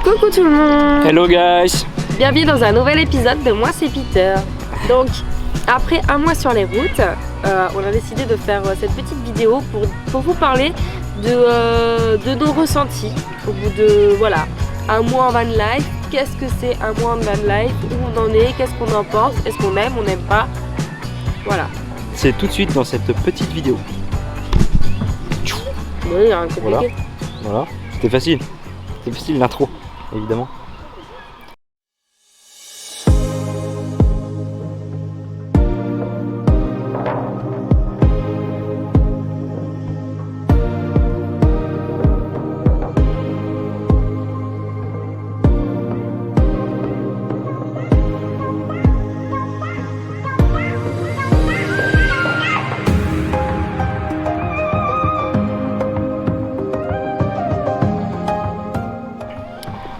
Coucou tout le monde. Hello guys. Bienvenue dans un nouvel épisode de Moi c'est Peter. Donc après un mois sur les routes, on a décidé de faire cette petite vidéo pour vous parler de nos ressentis au bout de un mois en van life. Qu'est-ce que c'est un mois en van life? Où on en est? Qu'est-ce qu'on en pense? Est-ce qu'on aime? On n'aime pas? Voilà. C'est tout de suite dans cette petite vidéo. Oui, un peu compliqué. Voilà. C'était facile. C'était facile l'intro, évidemment.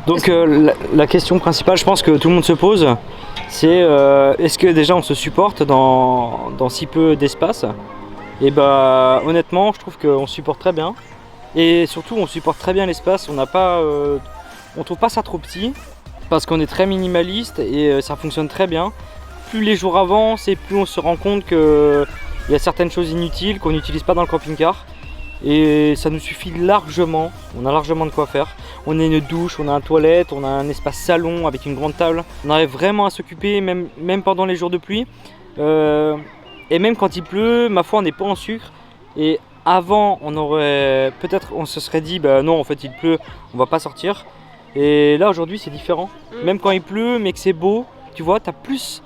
Donc la question principale, je pense que tout le monde se pose, c'est est-ce que déjà on se supporte dans si peu d'espace? Et bah honnêtement, je trouve qu'on se supporte très bien. Et surtout, on supporte très bien l'espace. On trouve pas ça trop petit parce qu'on est très minimaliste et ça fonctionne très bien. Plus les jours avancent et plus on se rend compte qu'il y a certaines choses inutiles qu'on n'utilise pas dans le camping-car. Et ça nous suffit largement, on a largement de quoi faire. On a une douche, on a une toilette, on a un espace salon avec une grande table. On arrive vraiment à s'occuper, même pendant les jours de pluie. Et même quand il pleut, ma foi, on n'est pas en sucre. Et avant, on se serait dit, bah non, en fait il pleut, on va pas sortir. Et là aujourd'hui c'est différent. Même quand il pleut, mais que c'est beau, tu vois, t'as plus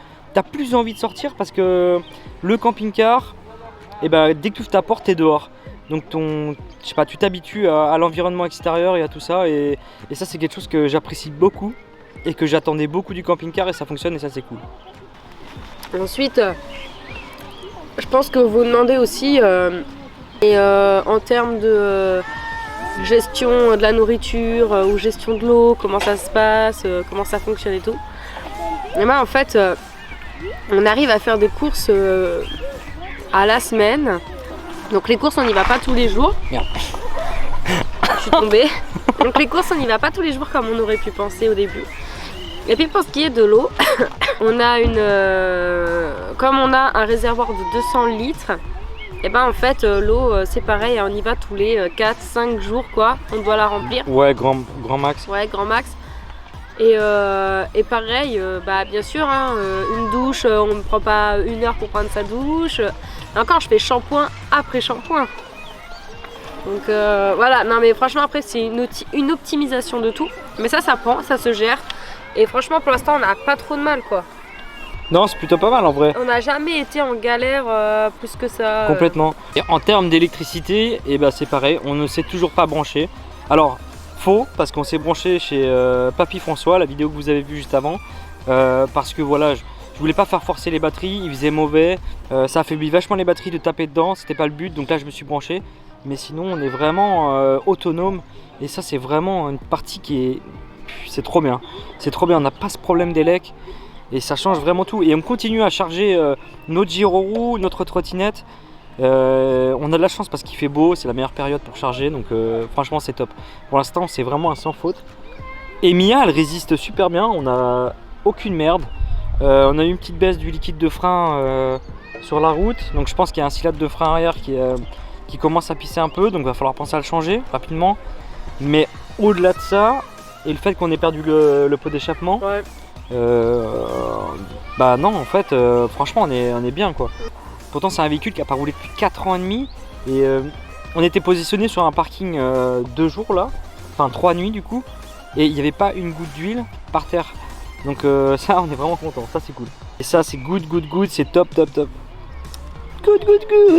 envie de sortir parce que le camping-car, et bah, dès que tu ouvres ta porte, t'es dehors. Donc je sais pas, tu t'habitues à l'environnement extérieur et à tout ça, et ça c'est quelque chose que j'apprécie beaucoup et que j'attendais beaucoup du camping-car, et ça fonctionne et ça c'est cool. Ensuite, je pense que vous demandez aussi en termes de gestion de la nourriture ou gestion de l'eau, comment ça se passe, comment ça fonctionne et tout. Et ben en fait, on arrive à faire des courses à la semaine. Donc les courses on n'y va pas tous les jours. Merde. Je suis tombée. Donc les courses on n'y va pas tous les jours comme on aurait pu penser au début. Et puis pour ce qui est de l'eau, on a comme on a un réservoir de 200 litres, et ben en fait l'eau c'est pareil, on y va tous les 4-5 jours quoi, on doit la remplir. Ouais, grand max. Ouais, grand max. Et pareil, bah bien sûr, une douche, on ne prend pas 1 heure pour prendre sa douche. Et encore, je fais shampoing après shampoing. Donc voilà, non mais franchement après c'est une optimisation de tout. Mais ça prend, ça se gère. Et franchement pour l'instant on n'a pas trop de mal quoi. Non, c'est plutôt pas mal en vrai. On n'a jamais été en galère plus que ça. Complètement. Et en termes d'électricité, et bah, c'est pareil, on ne s'est toujours pas branché. Alors, faux, parce qu'on s'est branché chez Papy François, la vidéo que vous avez vue juste avant. Parce que voilà, je voulais pas faire forcer les batteries, il faisait mauvais. Ça affaiblit vachement les batteries de taper dedans, c'était pas le but, donc là je me suis branché. Mais sinon on est vraiment autonome, et ça c'est vraiment une partie c'est trop bien. C'est trop bien, on n'a pas ce problème d'élec. Et ça change vraiment tout. Et on continue à charger notre gyro-roue, notre trottinette. On a de la chance parce qu'il fait beau, c'est la meilleure période pour charger. Donc franchement c'est top. Pour l'instant c'est vraiment un sans faute. Et Mia elle résiste super bien, on n'a aucune merde. On a eu une petite baisse du liquide de frein sur la route. Donc je pense qu'il y a un cylindre de frein arrière qui commence à pisser un peu. Donc il va falloir penser à le changer rapidement. Mais au-delà de ça, et le fait qu'on ait perdu le pot d'échappement, Ouais. Bah non en fait franchement on est bien quoi. Pourtant c'est un véhicule qui n'a pas roulé depuis 4 ans et demi. Et on était positionné sur un parking 2 jours là, enfin 3 nuits du coup. Et il n'y avait pas une goutte d'huile par terre. Donc ça on est vraiment content, ça c'est cool. Et ça c'est good, c'est top. Good,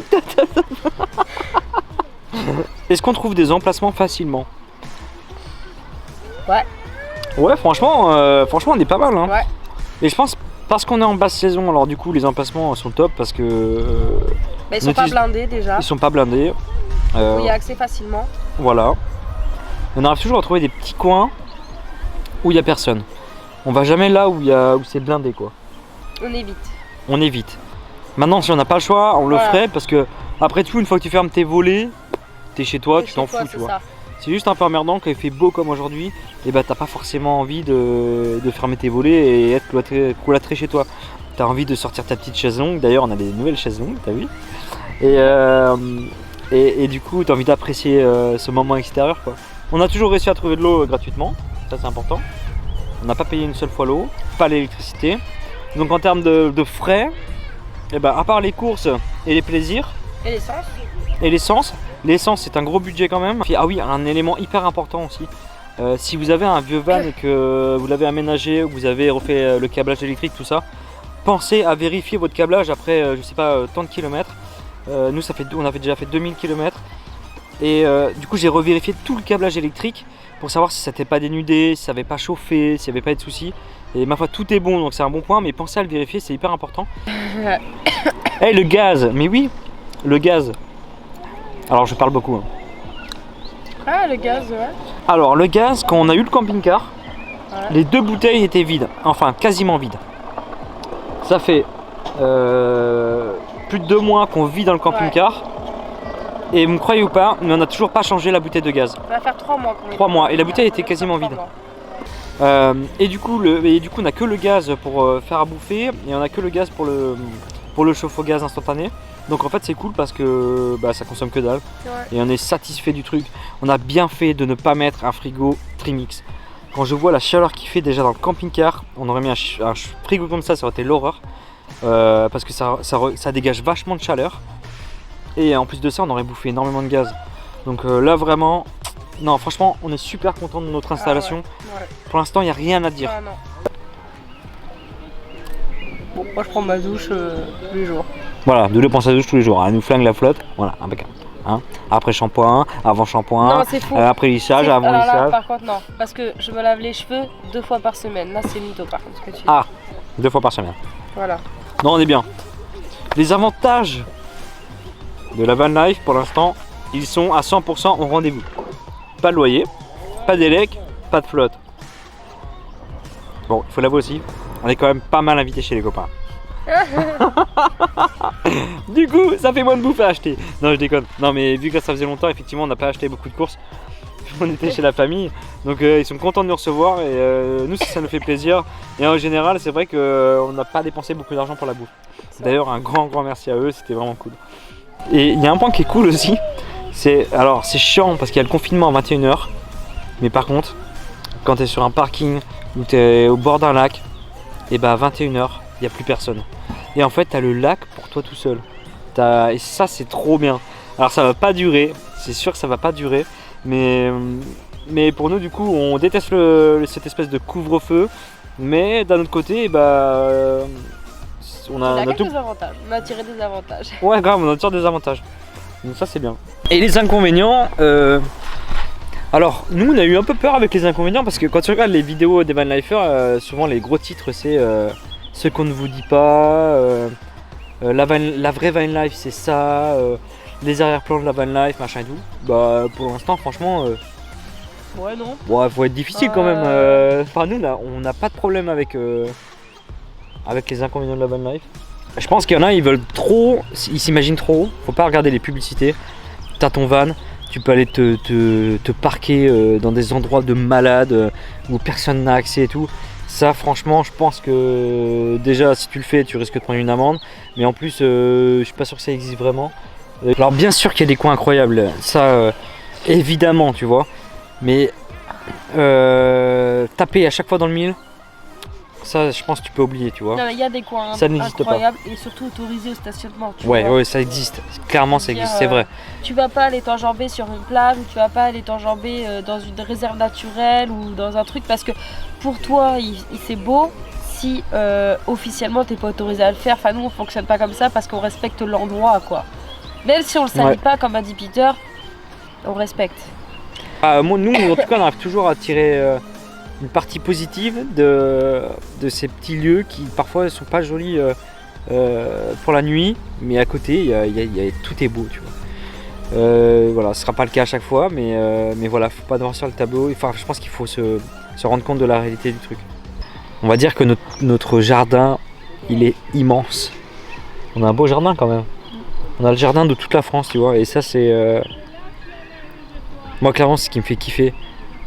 top. Est-ce qu'on trouve des emplacements facilement? Ouais. Ouais, franchement on est pas mal hein. Ouais. Et je pense parce qu'on est en basse saison, alors du coup les emplacements sont top parce que Mais ils sont pas blindés déjà. Ils sont pas blindés. Il y a accès facilement. Voilà. On arrive toujours à trouver des petits coins où il y a personne. On va jamais là où c'est blindé quoi. On évite. Maintenant si on n'a pas le choix, on le ferait parce que après tout une fois que tu fermes tes volets, t'es chez toi, tu t'en fous tu vois. C'est juste un peu emmerdant quand il fait beau comme aujourd'hui, et bah t'as pas forcément envie de fermer tes volets et être cloîtré chez toi. T'as envie de sortir ta petite chaise longue, d'ailleurs on a des nouvelles chaises longues, t'as vu. Et du coup t'as envie d'apprécier ce moment extérieur quoi. On a toujours réussi à trouver de l'eau gratuitement, ça c'est important. On n'a pas payé une seule fois l'eau, pas l'électricité. Donc en termes de frais, et bah, à part les courses et les plaisirs. Et l'essence. Et l'essence. L'essence c'est un gros budget quand même. Ah oui, un élément hyper important aussi. Si vous avez un vieux van et que vous l'avez aménagé, ou que vous avez refait le câblage électrique, tout ça, pensez à vérifier votre câblage après je sais pas tant de kilomètres. Nous on avait déjà fait 2000 km. Et du coup j'ai revérifié tout le câblage électrique pour savoir si ça n'était pas dénudé, si ça n'avait pas chauffé, s'il n'y avait pas de soucis. Et ma foi tout est bon donc c'est un bon point, mais pensez à le vérifier, c'est hyper important. Hey, le gaz, mais oui, le gaz. Alors je parle beaucoup. Hein. Ah, le gaz, ouais. Alors le gaz, quand on a eu le camping-car, Ouais. les 2 bouteilles étaient vides, enfin quasiment vides. Ça fait plus de 2 mois qu'on vit dans le camping-car. Et vous me croyez ou pas, mais on n'a toujours pas changé la bouteille de gaz. Ça va faire 3 mois qu'on est. 3 mois, et la bouteille était quasiment vide. Et du coup on n'a que le gaz pour faire à bouffer, et on n'a que le gaz pour le chauffe au gaz instantané. Donc en fait c'est cool parce que ça consomme que dalle. Et on est satisfait du truc. On a bien fait de ne pas mettre un frigo Trimix. Quand je vois la chaleur qu'il fait déjà dans le camping-car, on aurait mis un frigo comme ça aurait été l'horreur. Parce que ça dégage vachement de chaleur. Et en plus de ça on aurait bouffé énormément de gaz. Donc là vraiment, non franchement on est super content de notre installation. Pour l'instant il n'y a rien à dire. Non. Bon, moi je prends ma douche tous les jours. Voilà, de l'eau pour sa douche tous les jours, elle nous flingue la flotte, voilà, impeccable. Hein, après shampoing, avant shampoing, Non, c'est faux. après lissage, avant Alors là, lissage. par contre, non, parce que je me lave les cheveux 2 fois par semaine. Là, c'est mytho par contre ce que tu dis. Ah, 2 fois par semaine. Voilà. Non, on est bien. Les avantages de la van life pour l'instant, ils sont à 100% au rendez-vous. Pas de loyer, pas d'élec, pas de flotte. Bon, il faut l'avouer aussi, on est quand même pas mal invité chez les copains. Du coup, ça fait moins de bouffe à acheter. Non, je déconne. Non, mais vu que ça faisait longtemps, effectivement, on n'a pas acheté beaucoup de courses. On était chez la famille, donc ils sont contents de nous recevoir et nous, ça nous fait plaisir. Et en général, c'est vrai qu'on n'a pas dépensé beaucoup d'argent pour la bouffe. D'ailleurs, un grand merci à eux, c'était vraiment cool. Et il y a un point qui est cool aussi, c'est chiant parce qu'il y a le confinement à 21h, mais par contre, quand tu es sur un parking ou tu es au bord d'un lac, et bah à 21h, il n'y a plus personne. Et en fait, tu as le lac pour toi tout seul. Et ça, c'est trop bien. Alors, ça va pas durer, c'est sûr que ça va pas durer, mais pour nous, du coup, on déteste cette espèce de couvre-feu, mais d'un autre côté, on a tout. Des avantages. On a tiré des avantages. Ouais, grave, on a tiré des avantages. Donc, ça, c'est bien. Et les inconvénients, alors, nous, on a eu un peu peur avec les inconvénients parce que quand tu regardes les vidéos des vanlifers, souvent les gros titres, c'est ce qu'on ne vous dit pas, la vraie van life, c'est ça, les arrière-plans de la van life, machin et tout. Bah, pour l'instant, franchement, Ouais, non. bon, faut être difficile quand même. Enfin, nous, on n'a pas de problème avec les inconvénients de la van life. Je pense qu'il y en a, ils veulent trop, ils s'imaginent trop. Faut pas regarder les publicités. T'as ton van. Tu peux aller te parquer dans des endroits de malades où personne n'a accès et tout. Ça franchement je pense que déjà si tu le fais tu risques de prendre une amende. Mais en plus je suis pas sûr que ça existe vraiment. Alors bien sûr qu'il y a des coins incroyables. Ça évidemment tu vois. Mais taper à chaque fois dans le mille. Ça je pense que tu peux oublier tu vois. Non, il y a des coins ça n'existe incroyables et surtout autorisés au stationnement. Ouais ça existe. Clairement ça existe, c'est vrai. Tu vas pas aller t'enjamber sur une plage ou tu vas pas aller t'enjamber dans une réserve naturelle ou dans un truc parce que pour toi c'est beau si officiellement t'es pas autorisé à le faire. Enfin nous on fonctionne pas comme ça parce qu'on respecte l'endroit quoi. Même si on le salit pas comme a dit Peter, on respecte. Nous en tout cas on arrive toujours à tirer une partie positive de ces petits lieux qui parfois ne sont pas jolis pour la nuit, mais à côté tout est beau tu vois. Voilà, ce sera pas le cas à chaque fois, mais voilà, faut pas noircir le tableau. Enfin, je pense qu'il faut se rendre compte de la réalité du truc. On va dire que notre jardin, il est immense. On a un beau jardin quand même. On a le jardin de toute la France, tu vois, et ça c'est Moi clairement ce qui me fait kiffer,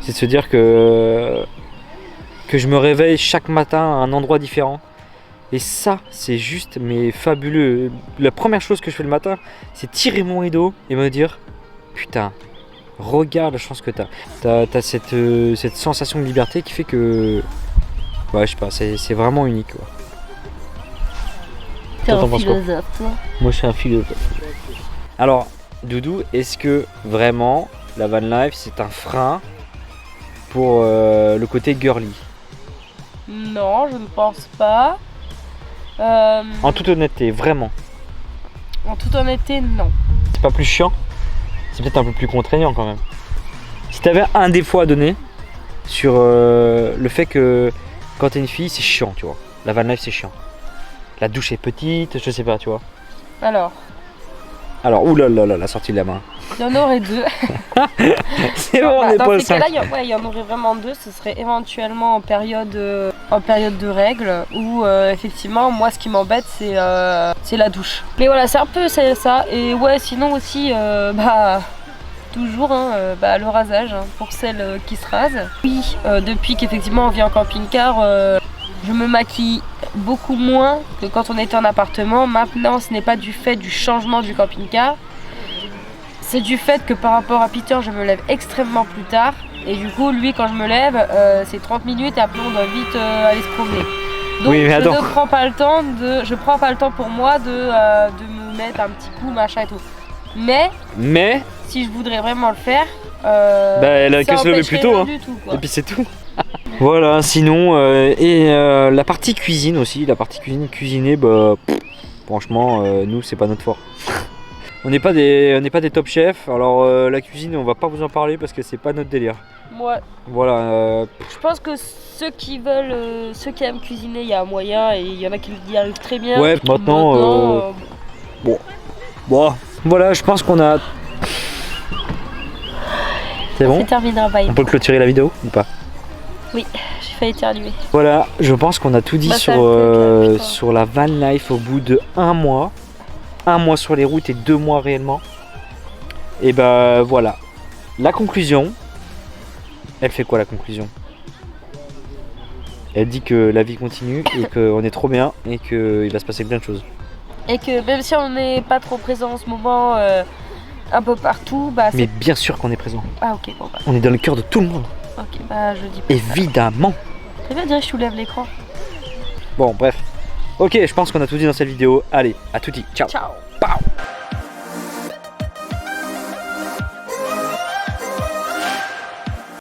c'est de se dire que je me réveille chaque matin à un endroit différent. Et ça, c'est juste mais fabuleux. La première chose que je fais le matin, c'est tirer mon rideau et me dire putain, regarde la chance que t'as. T'as cette sensation de liberté qui fait que... Ouais, je sais pas, c'est vraiment unique. Quoi. T'es Toi, t'en un penses quoi? philosophe, toi. Moi, je suis un philosophe. Alors, Doudou, est-ce que vraiment la van life, c'est un frein pour le côté girly? Non, je ne pense pas. En toute honnêteté, vraiment. En toute honnêteté, non. C'est pas plus chiant? C'est peut-être un peu plus contraignant quand même. Si t'avais un défaut à donner sur le fait que quand t'es une fille, c'est chiant, tu vois. La van life, c'est chiant. La douche est petite, je sais pas, tu vois. Alors, Oulala, la sortie de la main. il y en aurait deux. C'est bon, on est Dans pas au ces cas-là, 5. il y en aurait vraiment deux. Ce serait éventuellement en période de règles où effectivement, moi, ce qui m'embête, c'est la douche. Mais voilà, c'est un peu ça. Et ouais, sinon aussi, toujours le rasage pour celles qui se rasent. Oui, depuis qu'effectivement on vit en camping-car, je me maquille beaucoup moins que quand on était en appartement. Maintenant, ce n'est pas du fait du changement du camping-car. C'est du fait que par rapport à Peter, je me lève extrêmement plus tard. Et du coup, lui, quand je me lève, c'est 30 minutes et après on doit vite aller se promener. Donc Oui, mais attends. je prends pas le temps pour moi de me mettre un petit coup, machin et tout. Mais si je voudrais vraiment le faire, elle a ça que se lever empêcherait plus tôt, rien hein. du tout, quoi. Et puis c'est tout. Voilà, sinon, la partie cuisine aussi, cuisiner, franchement, nous, c'est pas notre fort. On n'est pas des top chefs, alors la cuisine, on va pas vous en parler parce que c'est pas notre délire. Ouais. Voilà. Je pense que ceux qui aiment cuisiner, il y a un moyen et il y en a qui y arrivent très bien. Ouais, maintenant, bon, voilà, je pense qu'on a... C'est bon? C'est terminé, On peut clôturer la vidéo ou pas? Oui, j'ai failli éternuer. Voilà, je pense qu'on a tout dit Ça me fait, putain. sur la van life au bout de 1 mois. 1 mois sur les routes et 2 mois réellement. Et voilà. La conclusion, elle fait quoi la conclusion? Elle dit que la vie continue et qu'on est trop bien et qu'il va se passer plein de choses. Et que même si on n'est pas trop présent en ce moment, un peu partout, Mais bien sûr qu'on est présent. Ah ok, bon On est dans le cœur de tout le monde. Ok, je dis pas. Évidemment. Très bien, je soulève l'écran. Bon, bref. Ok, je pense qu'on a tout dit dans cette vidéo. Allez, à tout de suite. Ciao. Ciao. Pow.